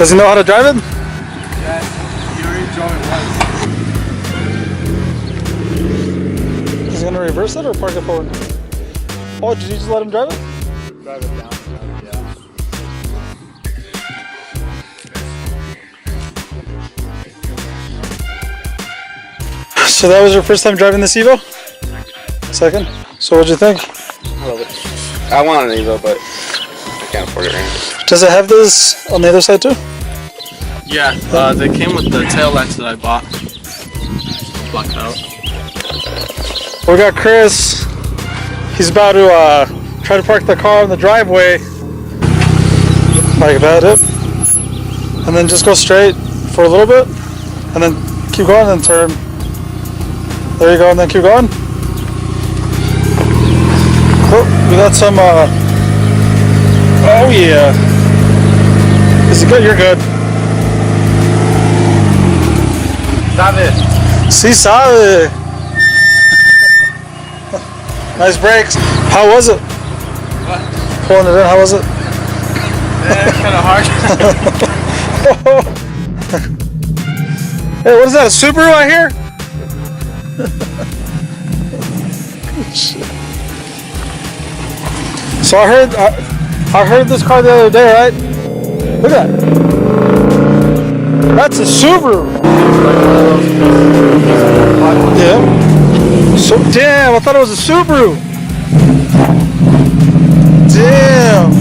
Does he know how to drive it? Yeah, he already drove it once. Is he gonna reverse it or park it forward? Oh, did you just let him drive it? Drive it down, yeah. So that was your first time driving this Evo? Second? So what'd you think? I love it. I want an Evo, but I can't afford it right now. Does it have this on the other side too? Yeah, they came with the tail lights that I bought. Blacked out. We got Chris. He's about to try to park the car in the driveway. Like that, and then just go straight for a little bit, and then keep going, and then turn. There you go, and then keep going. Oh, we got some. Oh yeah. Is it good? You're good. Sabe. Si sabe. Nice brakes. How was it? What? Pulling it in, how was it? Yeah, it's kind of hard. Hey, what is that? A Subaru I hear? So I heard this car the other day, right? Look at that. That's a Subaru. Yeah. So damn, I thought it was a Subaru. Damn.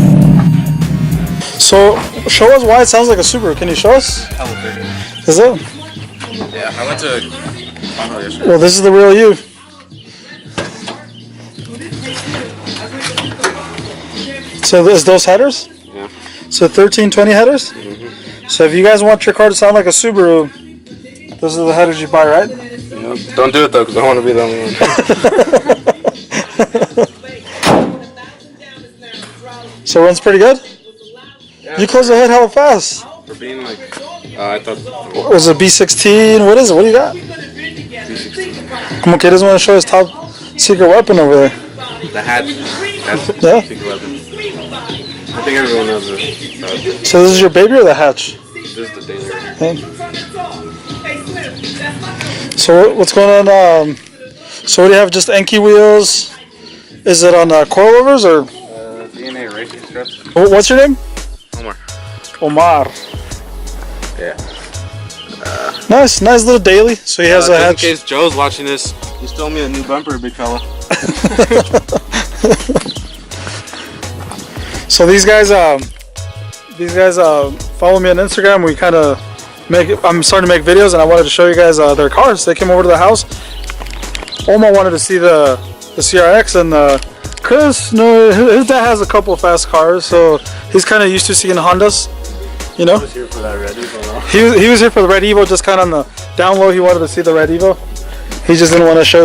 So show us why it sounds like a Subaru. Can you show us? Hella big. Is it? Yeah, I went to yesterday. Well, this is the real you. So is those headers? Yeah. So 1320 headers? Mm-hmm. So if you guys want your car to sound like a Subaru, those are the headers you buy, right? Yep. Don't do it though, because I want to be the only one. So runs pretty good? Yeah. You close the hood hella fast. For being like, I thought. Was it B16? What is it? What do you got? B16. Como que doesn't want to show his top secret weapon over there? The hatch. That's Yeah. secret weapon. I think everyone knows this. So this is your baby or the hatch? This is the danger. Okay. So what's going on? So what do you have? Just Enki wheels? Is it on coilovers or? DNA racing strips. What's your name? Omar. Omar. Yeah. Nice little daily. So he has a just in hatch. case Joe's watching this, you stole me a new bumper, big fella. So these guys follow me on Instagram. We kind of I'm starting to make videos, and I wanted to show you guys their cars. They came over to the house. Omar wanted to see the CRX, and Chris, no, his dad has a couple of fast cars, so he's kind of used to seeing Hondas. You know. I was here for that Red Evo. No? He was here for the Red Evo, just kind of on the down low. He wanted to see the Red Evo. He just didn't want to show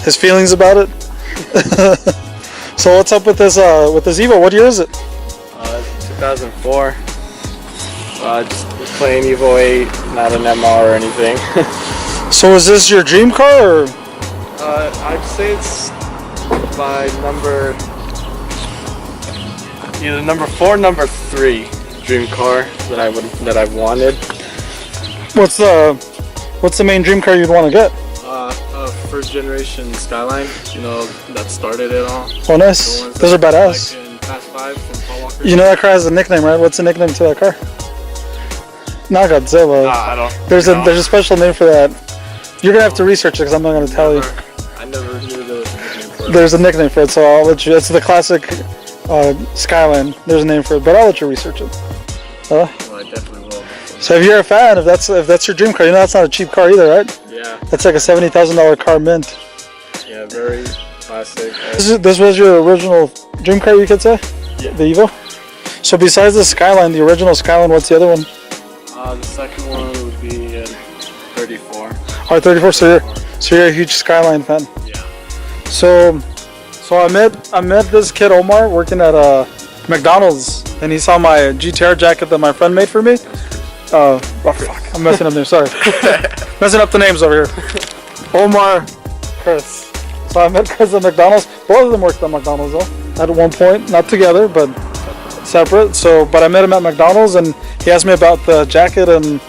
his feelings about it. So what's up with this Evo? What year is it? 2004. Just plain Evo 8, not an MR or anything. So is this your dream car, or? I'd say it's by either number 4, number 3 dream car that I've wanted. What's the main dream car you'd want to get? First generation Skyline, that started it all. Oh, nice. Those are badass. Like in Fast 5 from Paul Walker. You know that car has a nickname, right? What's the nickname to that car? Not Godzilla. I don't. There's a special name for that. You're gonna have to research it because I'm not gonna tell you. I never knew there was a nickname for it. There's a nickname for it, so I'll let you. It's the classic Skyline. There's a name for it, but I'll let you research it. Well, I definitely will. So if you're a fan, if that's your dream car, that's not a cheap car either, right? Yeah. That's like a $70,000 car mint. Yeah, very classic. This was your original dream car, you could say? Yeah. The Evo? So besides the Skyline, the original Skyline, what's the other one? The second one would be a 34. Oh, 34. So you're a huge Skyline fan. Yeah. So I met this kid Omar working at McDonald's, and he saw my GTR jacket that my friend made for me. Oh fuck! I'm messing up names. Sorry, messing up the names over here. Omar, Chris. So I met Chris at McDonald's. Both of them worked at McDonald's though. At one point, not together, but separate. So, but I met him at McDonald's, and he asked me about the jacket, and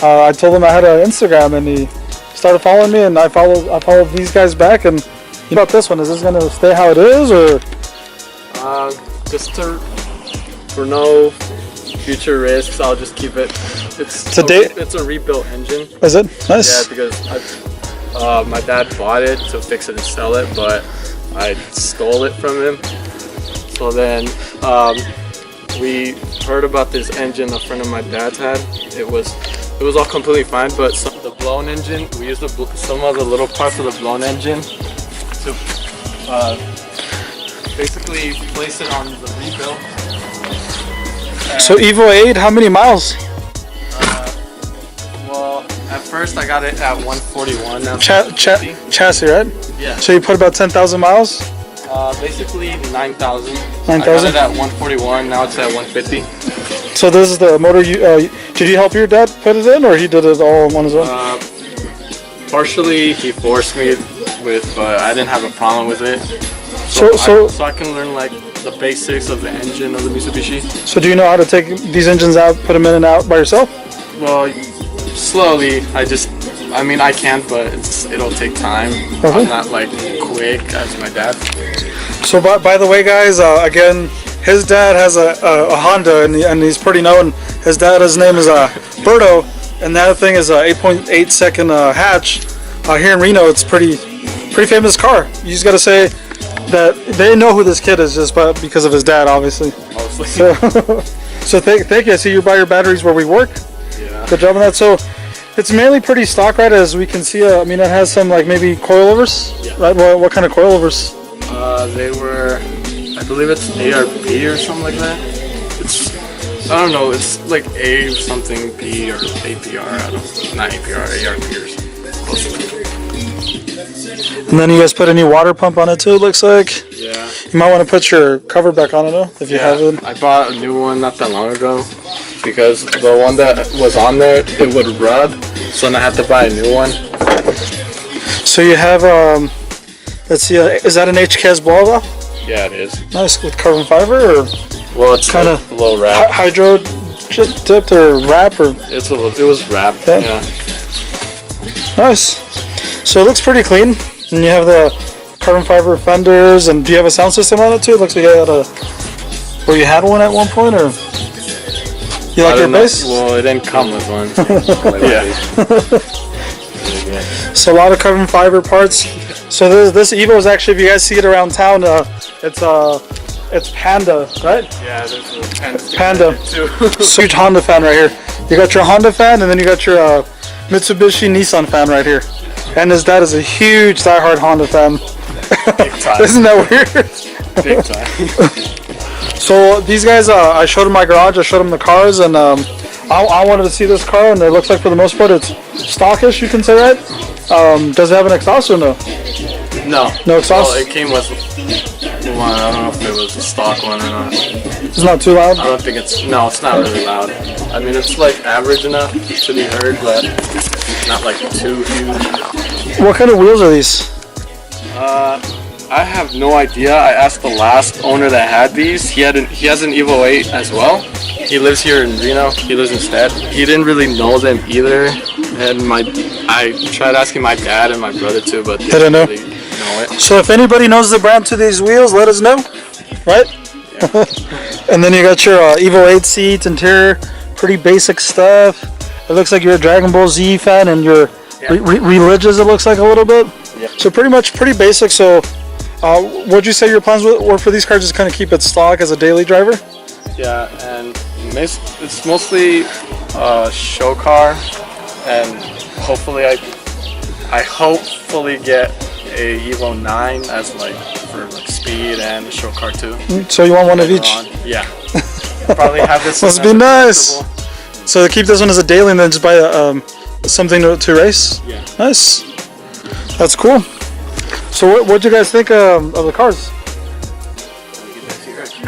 I told him I had an Instagram, and he started following me, and I followed these guys back. And about this one, is this gonna stay how it is, or? Just for no future risks, I'll just keep it. It's a rebuilt engine. Is it? Nice. Yeah, because my dad bought it to fix it and sell it, but I stole it from him. So then we heard about this engine a friend of my dad's had. It was all completely fine, but the blown engine, we used some of the little parts of the blown engine to basically place it on the rebuild. So Evo 8, how many miles? Well, at first I got it at 141. Now Chassis, right? Yeah. So you put about 10,000 miles? Basically 9,000. 9,000? I got it at 141. Now it's at 150. So this is the motor did you help your dad put it in, or he did it all on his own? Partially he forced me with, but I didn't have a problem with it. So I can learn like the basics of the engine of the Mitsubishi. So do you know how to take these engines out, put them in and out by yourself? Well, slowly. I mean I can, but it'll take time. Okay. I'm not like quick as my dad. So by the way, guys, again, his dad has a Honda, and he's pretty known. His name is Berto, and that thing is a 8.8 second hatch. Here in Reno, it's pretty famous car. You just gotta say that they know who this kid is just because of his dad, obviously. Mostly. So thank you. I see you buy your batteries where we work. Yeah. Good job on that. So it's mainly pretty stock, right? As we can see, I mean, it has some like maybe coilovers, yeah. Right? What kind of coilovers? They were, I believe it's ARP or something like that. I don't know, it's like A something P or APR, not APR, ARP or something. Close to it. And then you guys put a new water pump on it too, it looks like. Yeah. You might want to put your cover back on it, though, if you have it. I bought a new one not that long ago because the one that was on there, it would rub, so then I had to buy a new one. So you have, let's see, is that an HKS blow valve? Yeah, it is. Nice, with carbon fiber, or? Well, it's kind of low wrap. Hydro dipped or wrap, or? It was wrapped, yeah. Nice. So it looks pretty clean. And you have the carbon fiber fenders, and do you have a sound system on it too? It looks like you had one at one point, or? You like your bass? Well, it didn't come with one. Yeah. So a lot of carbon fiber parts. So this Evo is actually, if you guys see it around town, it's Panda, right? Yeah, there's a Panda. So huge Honda fan right here. You got your Honda fan, and then you got your Mitsubishi Nissan fan right here. And his dad is a huge diehard Honda fan. Big time. Isn't that weird? Big time. So these guys, I showed them my garage, I showed them the cars, and I wanted to see this car, and it looks like for the most part it's stockish, you can say, right? Does it have an exhaust or no? No. No exhaust? Well, it came with one. I don't know if it was a stock one or not. It's not too loud? I don't think it's not really loud. I mean, it's like average enough to be heard, but not like too huge. What kind of wheels are these? I have no idea. I asked the last owner that had these. He has an Evo 8 as well. He lives here in Reno. He lives in Stead. He didn't really know them either. And I tried asking my dad and my brother too, but they didn't really know it. So if anybody knows the brand to these wheels, let us know, right? Yeah. And then you got your Evo 8 seats, interior, pretty basic stuff. It looks like you're a Dragon Ball Z fan, and you're religious, it looks like a little bit. Yeah. So pretty basic. So what'd you say your plans were for these cars? Just kind of keep it stock as a daily driver? Yeah, and it's mostly a show car, and hopefully I hopefully get a Evo 9 as like for like speed and a show car too. So you want one of each? Yeah. Probably have this. Must be nice. So keep this one as a daily, and then just buy something to race. Yeah. Nice. That's cool. So what'd you guys think of the cars?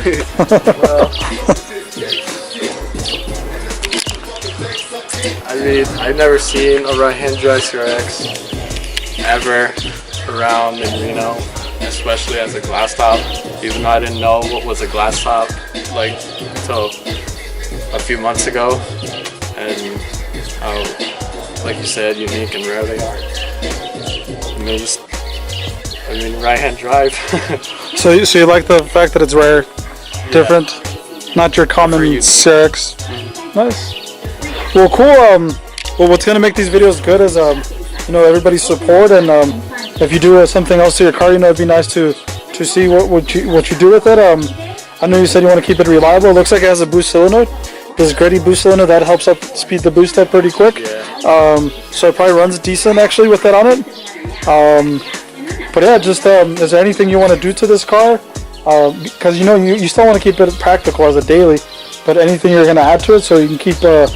Well, I mean, I've never seen a right-hand drive CRX ever around in Reno, especially as a Glasstop. Even though I didn't know what was a Glasstop like till a few months ago, and how, like you said, unique and rare they are. Amazed. I mean, right-hand drive. So you like the fact that it's rare, different, not your common CRX. Nice. Well, cool. Well, what's gonna make these videos good is you know, everybody's support, and if you do something else to your car, you know, it'd be nice to see what you do with it. I know you said you want to keep it reliable. It looks like it has a boost solenoid. This gritty boost solenoid that helps up speed the boost up pretty quick. Yeah. So it probably runs decent actually with that on it. But yeah, just is there anything you want to do to this car? Because you know you still want to keep it practical as a daily, but anything you're going to add to it so you can keep the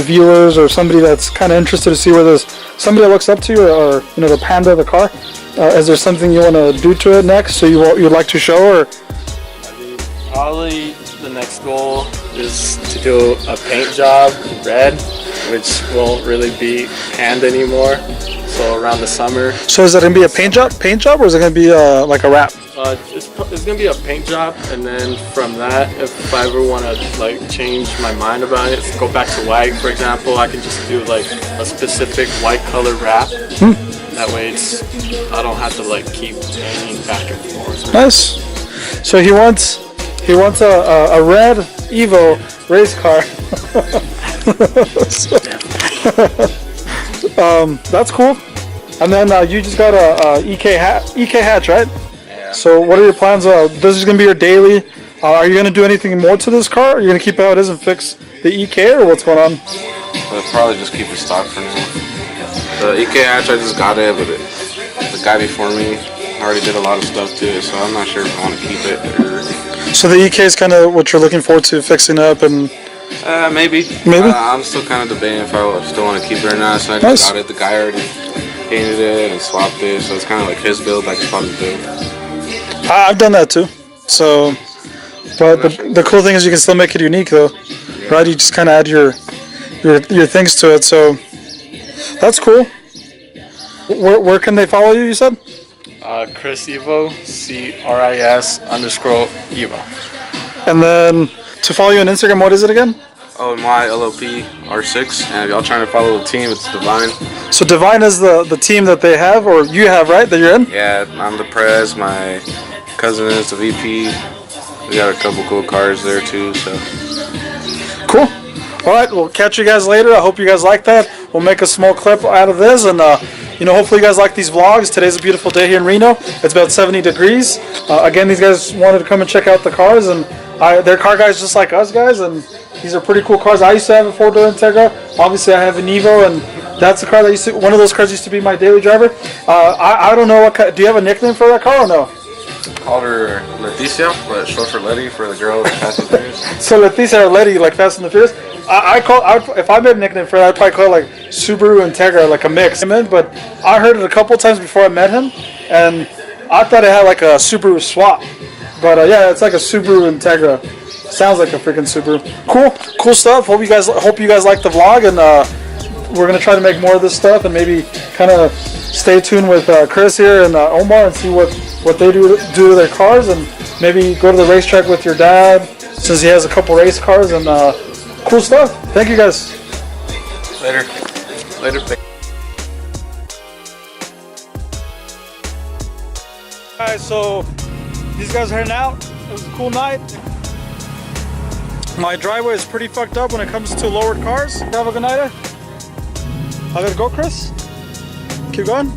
viewers or somebody that's kind of interested to see where there's somebody that looks up to you, or you know, the Panda of the car. Is there something you want to do to it next? So you'd like to show, or? I mean, probably the next goal is to do a paint job red, which won't really be Panda anymore. So around the summer. So is that gonna be a paint job, or is it gonna be like a wrap? It's gonna be a paint job, and then from that, if I ever want to like change my mind about it, go back to white, for example, I can just do like a specific white color wrap. That way, I don't have to like keep painting back and forth. Nice. So he wants a red Evo race car. That's cool. And then you just got a EK hatch, right? Yeah. So what are your plans? This is gonna be your daily. Are you gonna do anything more to this car? Are you gonna keep it how it is and fix the EK, or what's going on? I'll probably just keep it stock for now. The EK hatch, I just got it, but the guy before me already did a lot of stuff to it, so I'm not sure if I want to keep it. Or... So the EK is kind of what you're looking forward to fixing up, and maybe. I'm still kind of debating if I still want to keep it or not. So I just got it. The guy already painted it and swapped it, so it's kind of like his build. I just bought his build. I've done that too. So, but the cool thing is you can still make it unique, though, right? You just kind of add your things to it. So that's cool. Where can they follow you? You said. Chris Evo, CRIS_Evo. And then to follow you on Instagram, what is it again? Oh, my LLP R6, and if y'all trying to follow the team, it's Divine. So Divine is the team that they have, or you have, right? That you're in? Yeah, I'm the prez. My cousin is the VP. We got a couple cool cars there too. So cool. All right, we'll catch you guys later. I hope you guys like that. We'll make a small clip out of this, and you know, hopefully you guys like these vlogs. Today's a beautiful day here in Reno. It's about 70 degrees. Again, these guys wanted to come and check out the cars, and they're car guys just like us guys, and these are pretty cool cars. I used to have a 4-door Integra. Obviously, I have an Evo, and that's the car that one of those cars used to be my daily driver. I don't know what car. Do you have a nickname for that car or no? Called her Leticia, but short for Letty for the girl with Fast and Furious. So Leticia or Letty, like Fast and the Furious. If I made a nickname for it, I'd probably call it like Subaru Integra, like a mix. But I heard it a couple times before I met him, and I thought it had like a Subaru swap. But yeah, it's like a Subaru Integra. Sounds like a freaking Subaru. Cool stuff. Hope you guys like the vlog, and we're gonna try to make more of this stuff, and maybe kind of stay tuned with Chris here and Omar and see what they do to their cars, and maybe go to the racetrack with your dad since he has a couple race cars, and cool stuff. Thank you guys. Later. Alright, so these guys are heading out. It was a cool night. My driveway is pretty fucked up when it comes to lowered cars. Have a good night. I gotta go, Chris. Keep going.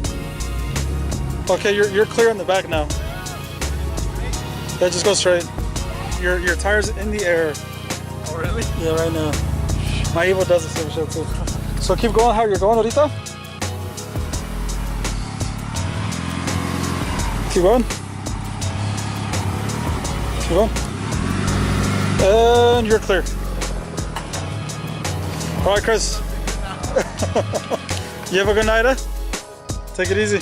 Okay, you're clear in the back now. Yeah, just go straight. Your tires in the air. Oh really? Yeah, right now. My Evo does the same shit too. So keep going how you're going, ahorita. Keep going. Keep going. And you're clear. All right, Chris. You have a good night, eh? Take it easy.